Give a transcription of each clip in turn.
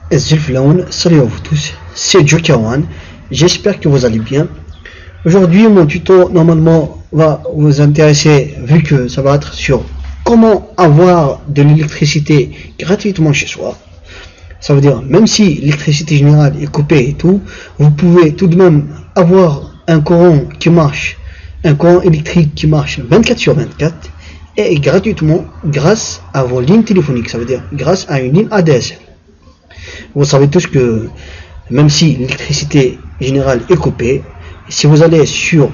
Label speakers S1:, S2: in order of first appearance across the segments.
S1: Salut à vous tous, c'est Jokawan, j'espère que vous allez bien. Aujourd'hui mon tuto normalement va vous intéresser, vu que ça va être sur comment avoir de l'électricité gratuitement chez soi. Ça veut dire même si l'électricité générale est coupée et tout, vous pouvez tout de même avoir un courant qui marche, un courant électrique qui marche 24/24 et gratuitement grâce à vos lignes téléphoniques, ça veut dire grâce à une ligne ADSL. Vous savez tous que même si l'électricité générale est coupée, si vous allez sur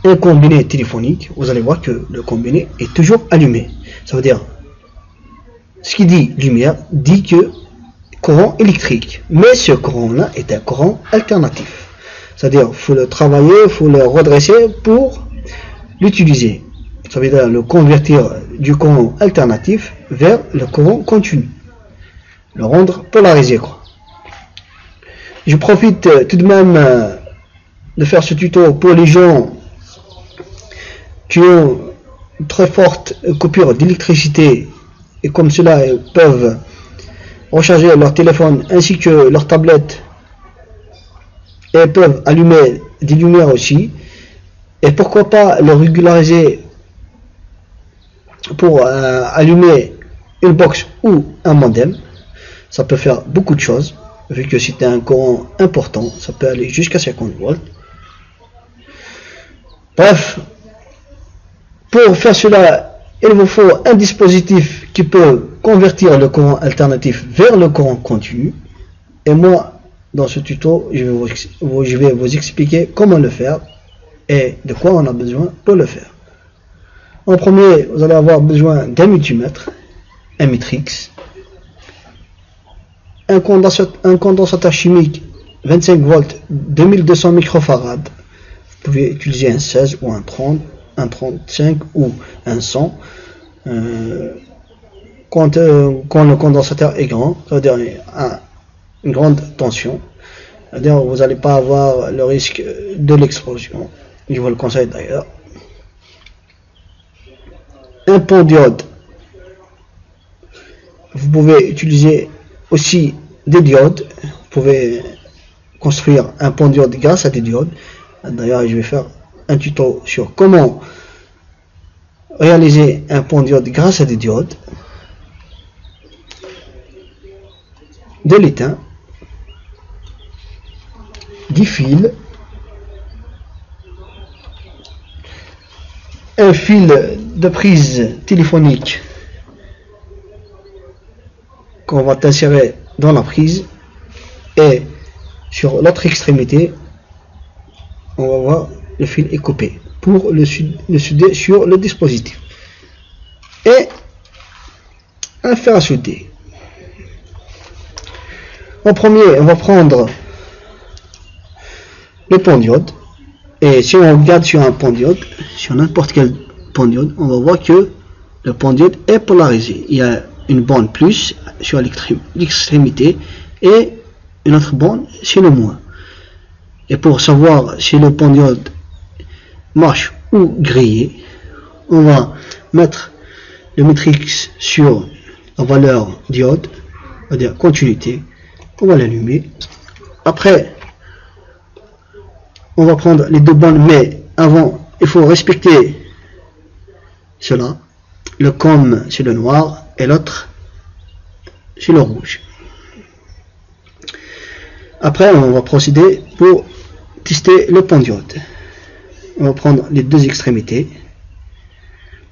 S1: un combiné téléphonique, vous allez voir que le combiné est toujours allumé. Ça veut dire, ce qui dit lumière dit que courant électrique, mais ce courant là est un courant alternatif, c'est à dire il faut le travailler, il faut le redresser pour l'utiliser. Ça veut dire le convertir du courant alternatif vers le courant continu, le rendre polarisé quoi. Je profite tout de même de faire ce tuto pour les gens qui ont une très forte coupure d'électricité et comme cela ils peuvent recharger leur téléphone ainsi que leur tablette et peuvent allumer des lumières aussi, et pourquoi pas le régulariser pour allumer une box ou un modem. Ça peut faire beaucoup de choses, vu que c'est un courant important, ça peut aller jusqu'à 50 volts. Bref, pour faire cela, il vous faut un dispositif qui peut convertir le courant alternatif vers le courant continu. Et moi, dans ce tuto, je vais vous expliquer comment le faire et de quoi on a besoin pour le faire. En premier, vous allez avoir besoin d'un multimètre, un Matrix, un condensateur chimique 25 volts 2200 microfarad. Vous pouvez utiliser un 16 ou un 30, un 35 ou un 100 quand le condensateur est grand, c'est-à-dire une grande tension, c'est-à-dire vous n'allez pas avoir le risque de l'explosion, je vous le conseille d'ailleurs. Un pendiode, vous pouvez utiliser aussi des diodes, vous pouvez construire un pendiode grâce à des diodes. D'ailleurs je vais faire un tuto sur comment réaliser un pendiode grâce à des diodes, de l'étain, des fils, un fil de prise téléphonique qu'on va insérer dans la prise, et sur l'autre extrémité on va voir le fil est coupé pour le souder sur le dispositif, et un fer à souder. En premier, on va prendre le pendiode, et si on regarde sur un pendiode, sur n'importe quel pendiode, on va voir que le pendiode est polarisé. Il y a une bande plus sur l'extrémité et une autre bande sur le moins. Et pour savoir si le pendiode marche ou grillé, on va mettre le matrix sur la valeur diode, c'est-à-dire continuité. On va l'allumer. Après, on va prendre les deux bandes, mais avant, il faut respecter cela. Le COM c'est le noir et l'autre c'est le rouge. Après, on va procéder pour tester le pendiode. On va prendre les deux extrémités.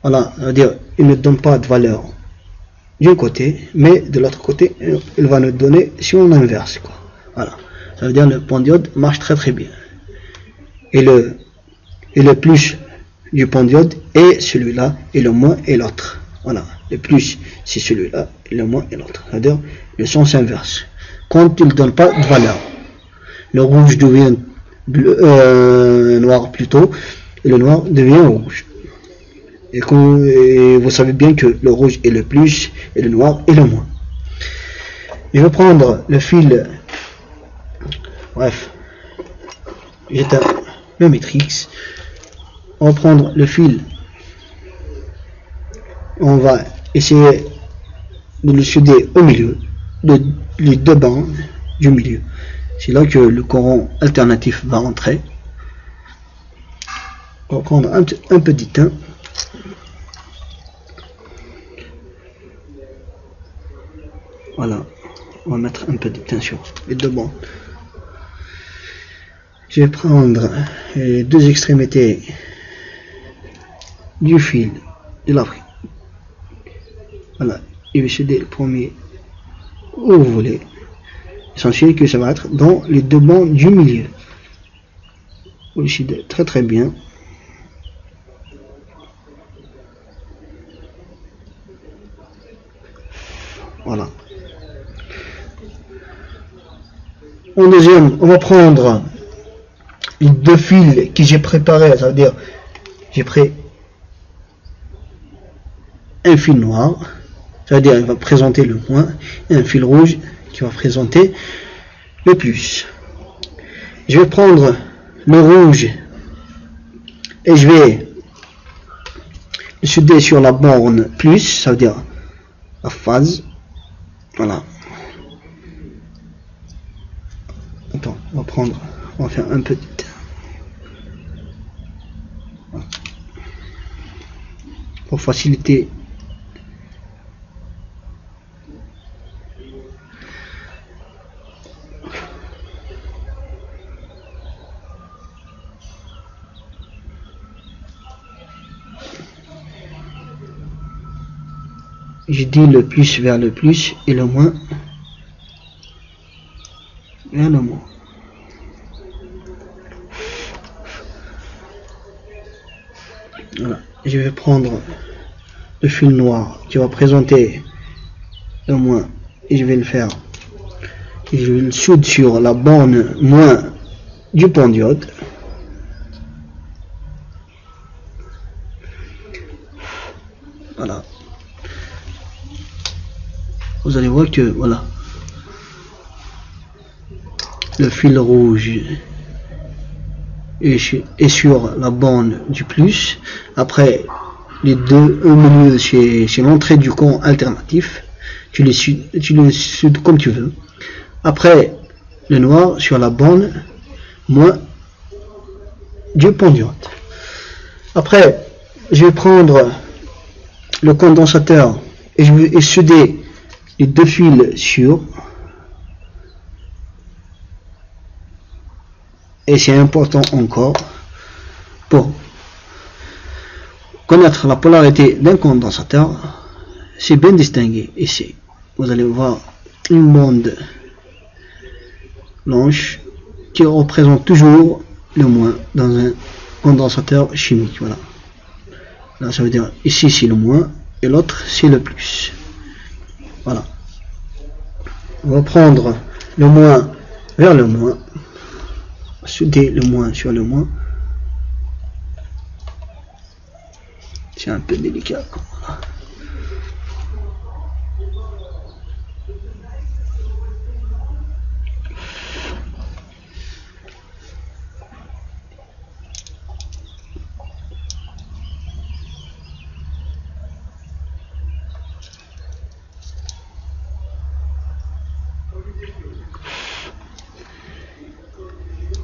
S1: Voilà, c'est-à-dire il ne donne pas de valeur d'un côté, mais de l'autre côté, il va nous donner si on inverse quoi. Voilà, ça veut dire le pendiode marche très bien. Et le plus du pendiode est celui-là, et le moins est l'autre. Voilà, le plus c'est celui-là, et le moins est l'autre. C'est-à-dire le sens inverse. Quand il ne donne pas de valeur, le rouge devient bleu, noir plutôt, et le noir devient rouge. Et vous savez bien que le rouge est le plus et le noir est le moins. Je vais prendre le fil, bref, j'éteins le matrix. On va prendre le fil, on va essayer de le souder au milieu, de les deux bancs du milieu. C'est là que le courant alternatif va entrer. On va prendre un petit teint. Voilà, on va mettre un petit teint sur les deux bancs. Je vais prendre les deux extrémités du fil de la prise. Voilà, je vais céder le premier où vous voulez. L'essentiel que ça va être dans les deux bancs du milieu. Vous décidez très très bien. Voilà. En deuxième, on va prendre les deux fils que j'ai préparés, ça veut dire j'ai pris un fil noir, ça veut dire il va présenter le moins, et un fil rouge qui va présenter le plus. Je vais prendre le rouge et je vais le souder sur la borne plus, ça veut dire la phase. Voilà. Attends, on va faire un petit. Pour faciliter. Je dis le plus vers le plus et le moins vers le moins. Voilà. Je vais prendre le fil noir qui va présenter le moins et je vais le faire. Et je le soude sur la borne moins du pendiode. Voilà. Vous allez voir que voilà, le fil rouge est sur la borne du plus. Après les deux au milieu, c'est l'entrée du courant alternatif. Tu les soudes comme tu veux. Après le noir sur la borne moins du pendiode. Après je vais prendre le condensateur et je vais souder les deux fils sur, et c'est important encore pour connaître la polarité d'un condensateur, c'est bien distingué. Ici vous allez voir une bande blanche qui représente toujours le moins dans un condensateur chimique. Voilà, là ça veut dire ici c'est le moins et l'autre c'est le plus. Voilà, on va prendre le moins vers le moins, souder le moins sur le moins. C'est un peu délicat. Voilà.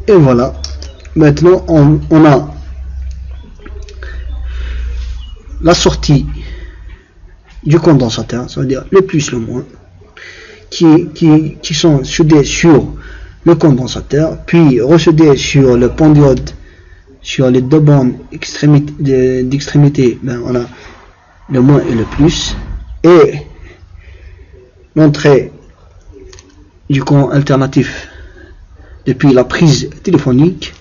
S1: Et voilà, maintenant on a la sortie du condensateur, ça veut dire le plus le moins, qui sont soudés sur le condensateur, puis ressoudés sur le pendiode, sur les deux bandes d'extrémité, ben voilà, le moins et le plus, et l'entrée du courant alternatif depuis la prise téléphonique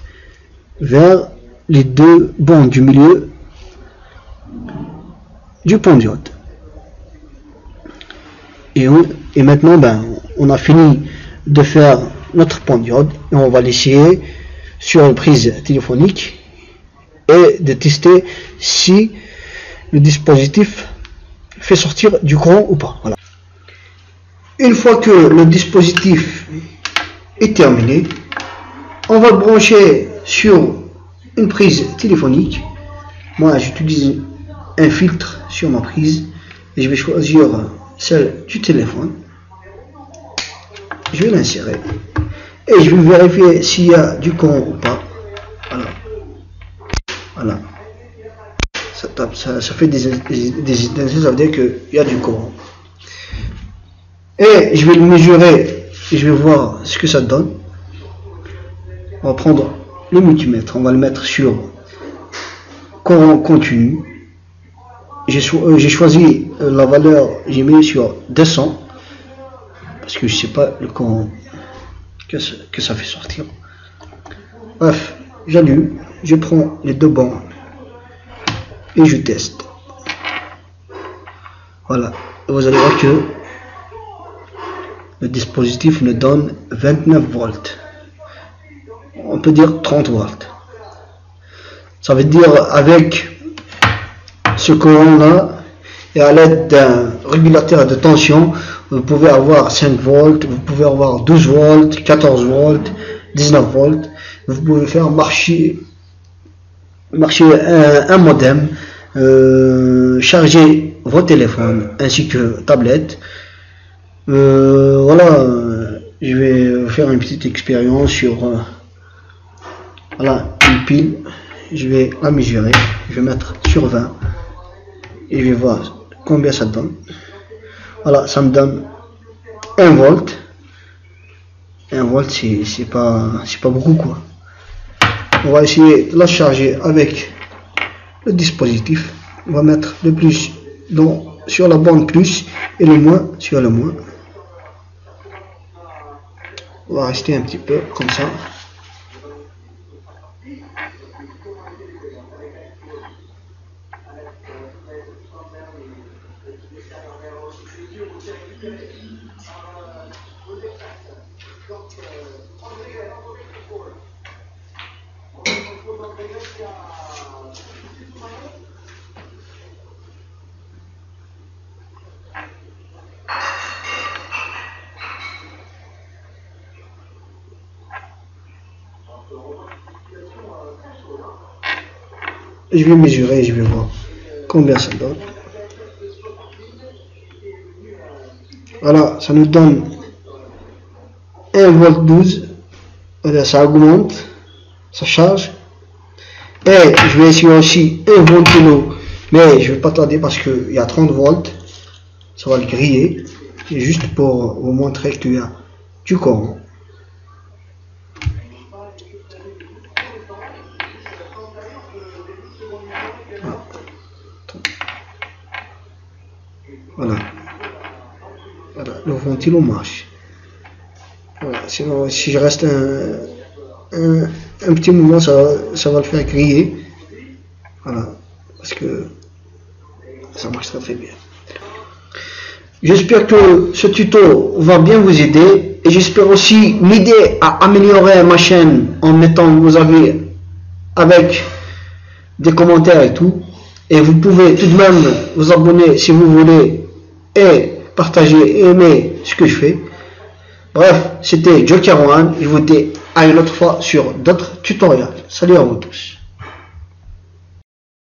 S1: vers les deux bandes du milieu du pendiode. Et maintenant, ben, on a fini de faire notre pendiode et on va l'essayer sur une prise téléphonique et de tester si le dispositif fait sortir du courant ou pas. Voilà. Une fois que le dispositif est terminé, on va le brancher sur une prise téléphonique. Moi j'utilise un filtre sur ma prise et je vais choisir celle du téléphone. je vais l'insérer et je vais vérifier s'il y a du Coran ou pas. Voilà. Ça tape, ça fait des étincelles, ça veut dire qu'il y a du Coran. Et je vais le mesurer et je vais voir ce que ça donne. On va prendre le multimètre, on va le mettre sur Coran continu. J'ai choisi la valeur, j'ai mis sur 200 parce que je sais pas le Coran que ça fait sortir. Bref, j'allume, je prends les deux bancs et je teste. Voilà, vous allez voir que le dispositif me donne 29 volts. On peut dire 30 volts. Ça veut dire avec ce courant là et à l'aide d'un régulateur de tension, vous pouvez avoir 5 volts, vous pouvez avoir 12 volts, 14 volts, 19 volts. Vous pouvez faire marcher un modem, charger vos téléphones ainsi que tablettes. Voilà, je vais faire une petite expérience sur voilà, une pile. Je vais la mesurer, je vais mettre sur 20 et je vais voir combien ça donne. Voilà, ça me donne 1 volt. 1 volt, c'est pas beaucoup quoi. On va essayer de la charger avec le dispositif. On va mettre le plus sur la bande plus et le moins sur le moins. On va rester un petit peu comme ça. Je vais mesurer et je vais voir combien ça donne. Voilà, ça nous donne 1 volt 12. Ça augmente, ça charge. Et je vais essayer aussi 1 volt kilo, mais je vais pas tarder parce qu'il y a 30 volts. Ça va le griller. Et juste pour vous montrer qu'il y a du courant. Voilà. Voilà, le ventilo marche. Voilà, sinon si je reste un petit moment, ça va le faire griller. Voilà, parce que ça marche très bien. J'espère que ce tuto va bien vous aider et j'espère aussi m'aider à améliorer ma chaîne en mettant vos avis avec des commentaires et tout. Et vous pouvez tout de même vous abonner si vous voulez et partager et aimer ce que je fais. Bref, c'était Joker One. Je vous dis à une autre fois sur d'autres tutoriels. Salut à vous tous.